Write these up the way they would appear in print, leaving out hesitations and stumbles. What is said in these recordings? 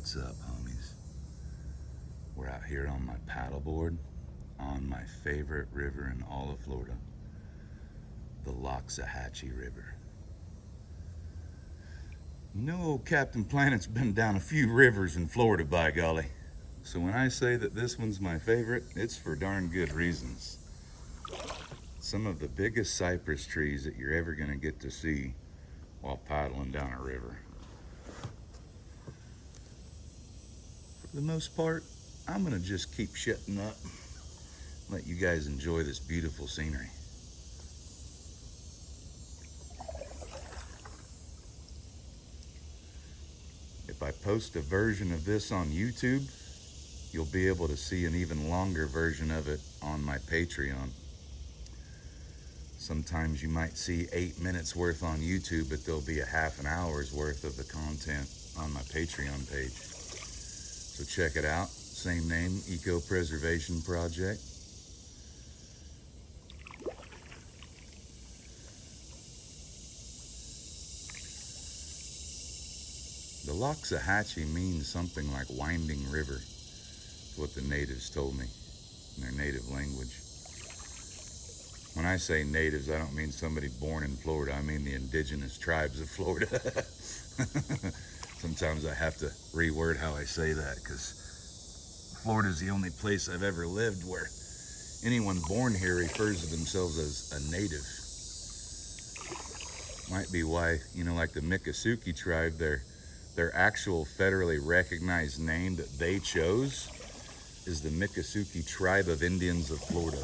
What's up, homies? We're out here on my paddleboard on my favorite river in all of Florida, the Loxahatchee River. You know, old Captain Planet's been down a few rivers in Florida, by golly. So when I say that this one's my favorite, it's for darn good reasons. Some of the biggest cypress trees that you're ever going to get to see while paddling down a river. For the most part, I'm going to just keep shutting up, let you guys enjoy this beautiful scenery. If I post a version of this on YouTube, you'll be able to see an even longer version of it on my Patreon. Sometimes you might see 8 minutes worth on YouTube, but there'll be a half an hour's worth of the content on my Patreon page. So check it out. Same name, Eco Preservation Project. The Loxahatchee means something like winding river. That's what the natives told me in their native language. When I say natives, I don't mean somebody born in Florida. I mean the indigenous tribes of Florida. Sometimes I have to reword how I say that because Florida's the only place I've ever lived where anyone born here refers to themselves as a native. Might be why, like the Miccosukee tribe, their actual federally recognized name that they chose is the Miccosukee Tribe of Indians of Florida.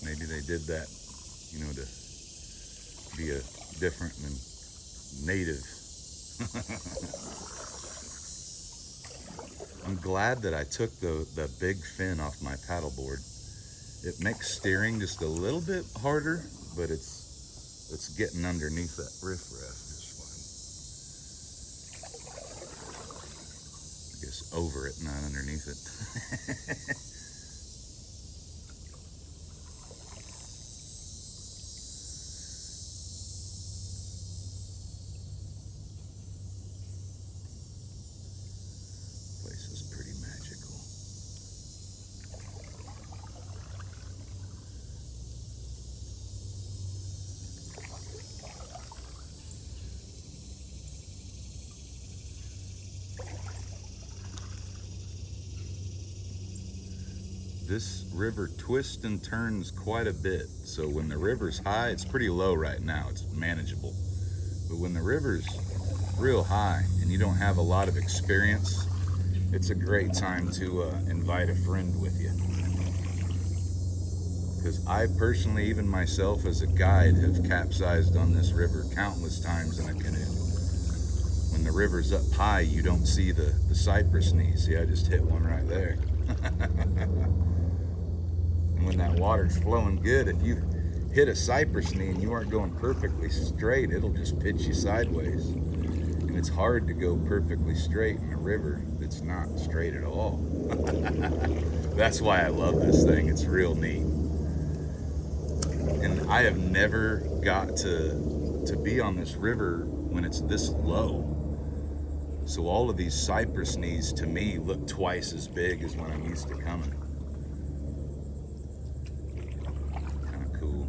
Maybe they did that, to be different than native. I'm glad that I took the big fin off my paddleboard. It makes steering just a little bit harder, but it's getting underneath that riffraff just fine. I guess over it, not underneath it. Place is pretty magical. This river twists and turns quite a bit. So when the river's high, it's pretty low right now. It's manageable. But when the river's real high and you don't have a lot of experience, it's a great time to invite a friend with you. Because I personally, even myself as a guide, have capsized on this river countless times in a canoe. When the river's up high, you don't see the cypress knees. See, I just hit one right there. And when that water's flowing good, if you hit a cypress knee and you aren't going perfectly straight, it'll just pitch you sideways. And it's hard to go perfectly straight in a river that's not straight at all. That's why I love this thing. It's real neat. And I have never got to be on this river when it's this low. So all of these cypress knees to me look twice as big as when I'm used to coming. Kind of cool.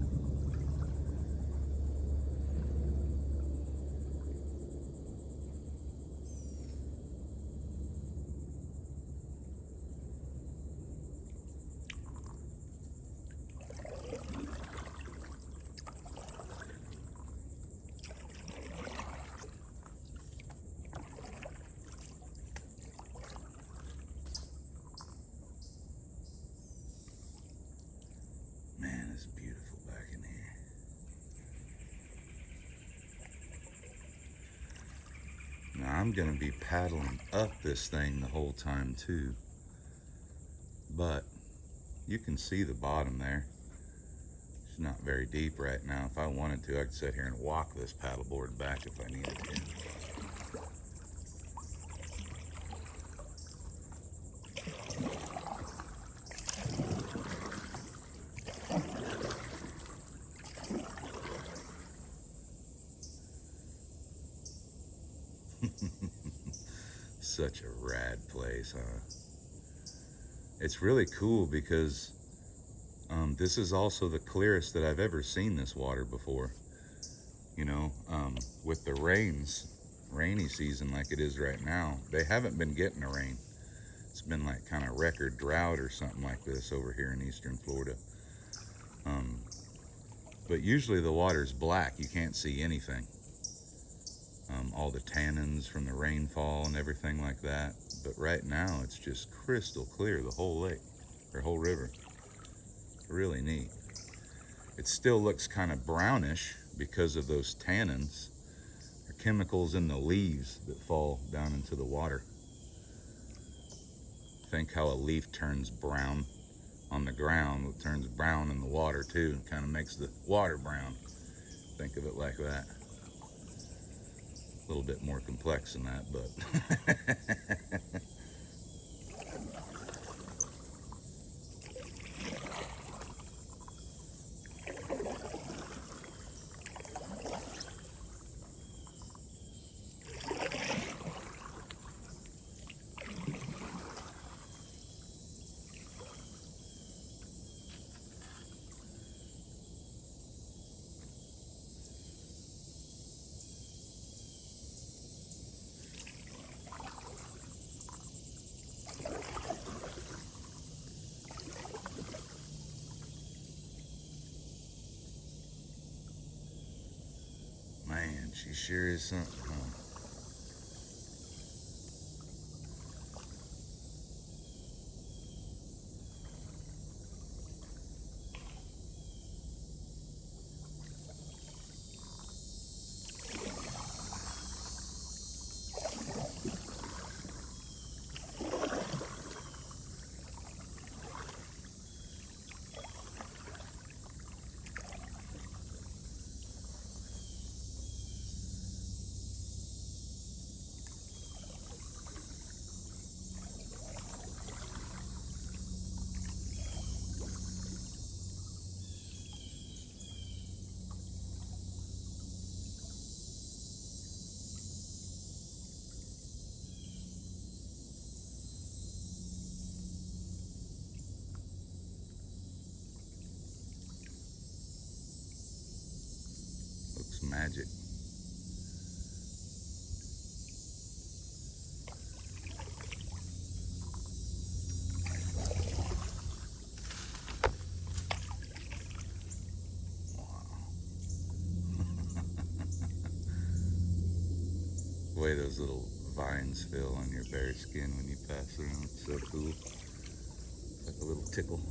Man, it's beautiful back in here. Now I'm going to be paddling up this thing the whole time too. But you can see the bottom there. It's not very deep right now. If I wanted to, I could sit here and walk this paddleboard back if I needed to. Such a rad place, huh? It's really cool because this is also the clearest that I've ever seen this water before. You know, with the rainy season like it is right now, they haven't been getting the rain. It's been like kind of record drought or something like this over here in eastern Florida. Um, but usually the water's black. You can't see anything. All the tannins from the rainfall and everything like that. But right now it's just crystal clear, the whole lake, or whole river. Really neat. It still looks kind of brownish because of those tannins, or chemicals in the leaves that fall down into the water. Think how a leaf turns brown on the ground, it turns brown in the water too, and kind of makes the water brown. Think of it like that. A little bit more complex than that, but man, she sure is something, huh? Looks magic. The way those little vines feel on your bare skin when you pass around, it's so cool. Like a little tickle.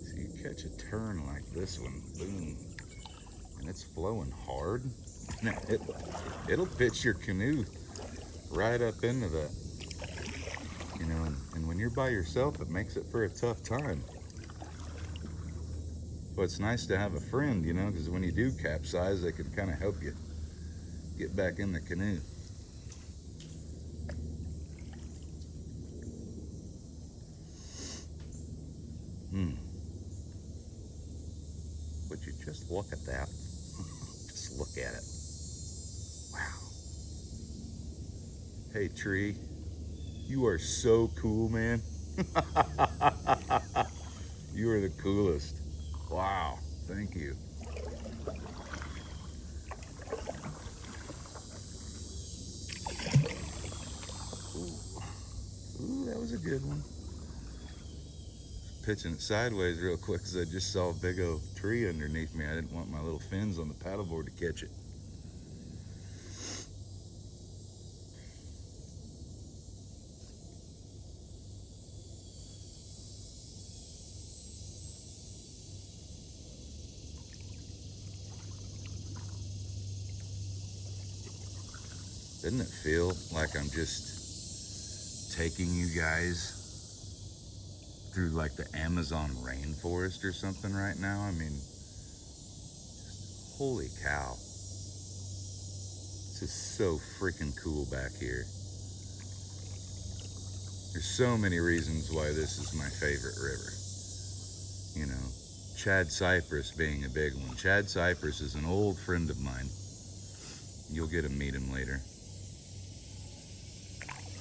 So you catch a turn like this one, boom, and it's flowing hard. It'll pitch your canoe right up into that, you know, and when you're by yourself, it makes it for a tough time. But it's nice to have a friend, you know, because when you do capsize, they can kind of help you get back in the canoe. Hmm. Would you just look at that? Just look at it. Wow. Hey, tree, you are so cool, man. You are the coolest. Wow. Thank you. Ooh, ooh, that was a good one. Pitching it sideways real quick because I just saw a big old tree underneath me. I didn't want my little fins on the paddleboard to catch it. Doesn't it feel like I'm just taking you guys through like the Amazon rainforest or something right now? I mean, holy cow. This is so freaking cool back here. There's so many reasons why this is my favorite river. You know, Chad Cypress being a big one. Chad Cypress is an old friend of mine. You'll get to meet him later.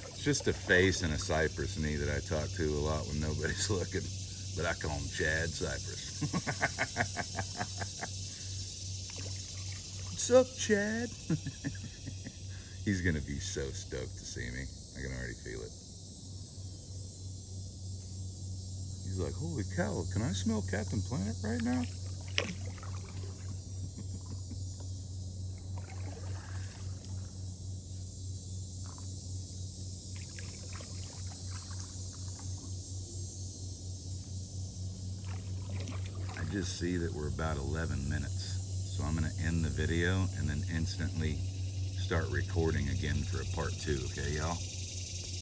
It's just a face and a cypress knee that I talk to a lot when nobody's looking. But I call him Chad Cypress. What's up, Chad? He's going to be so stoked to see me. I can already feel it. He's like, holy cow, can I smell Captain Planet right now? I just see that we're about 11 minutes. So I'm going to end the video and then instantly start recording again for a part 2, okay, y'all?